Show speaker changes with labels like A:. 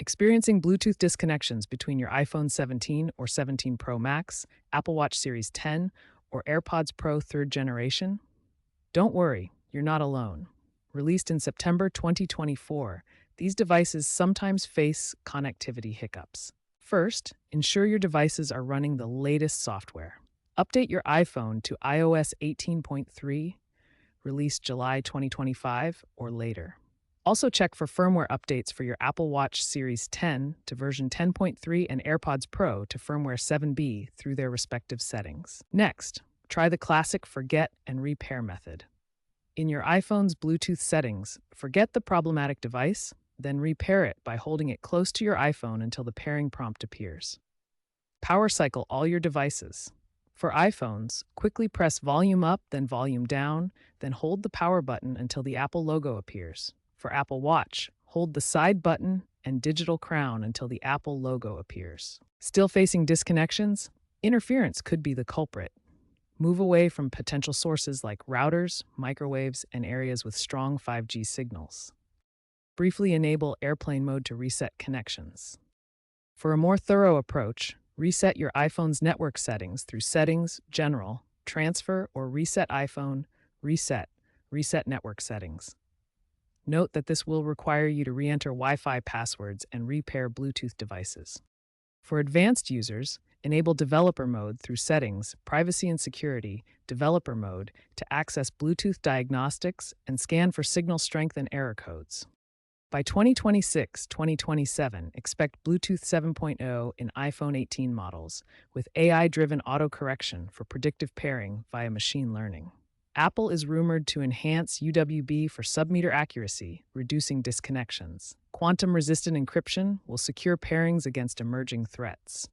A: Experiencing Bluetooth disconnections between your iPhone 17 or 17 Pro Max, Apple Watch Series 10, or AirPods Pro 3rd generation? Don't worry, you're not alone. Released in September 2024, these devices sometimes face connectivity hiccups. First, ensure your devices are running the latest software. Update your iPhone to iOS 18.3, released July 2025 or later. Also check for firmware updates for your Apple Watch Series 10 to version 10.3 and AirPods Pro to firmware 7B through their respective settings. Next, try the classic forget and repair method. In your iPhone's Bluetooth settings, forget the problematic device, then repair it by holding it close to your iPhone until the pairing prompt appears. Power cycle all your devices. For iPhones, quickly press volume up, then volume down, then hold the power button until the Apple logo appears. For Apple Watch, hold the side button and digital crown until the Apple logo appears. Still facing disconnections? Interference could be the culprit. Move away from potential sources like routers, microwaves, and areas with strong 5G signals. Briefly enable airplane mode to reset connections. For a more thorough approach, reset your iPhone's network settings through Settings, General, Transfer, or Reset iPhone, Reset Network Settings. Note that this will require you to re-enter Wi-Fi passwords and repair Bluetooth devices. For advanced users, enable Developer Mode through Settings, Privacy and Security, Developer Mode to access Bluetooth diagnostics and scan for signal strength and error codes. By 2026-2027, expect Bluetooth 7.0 in iPhone 18 models, with AI-driven autocorrection for predictive pairing via machine learning. Apple is rumored to enhance UWB for sub-meter accuracy, reducing disconnections. Quantum-resistant encryption will secure pairings against emerging threats.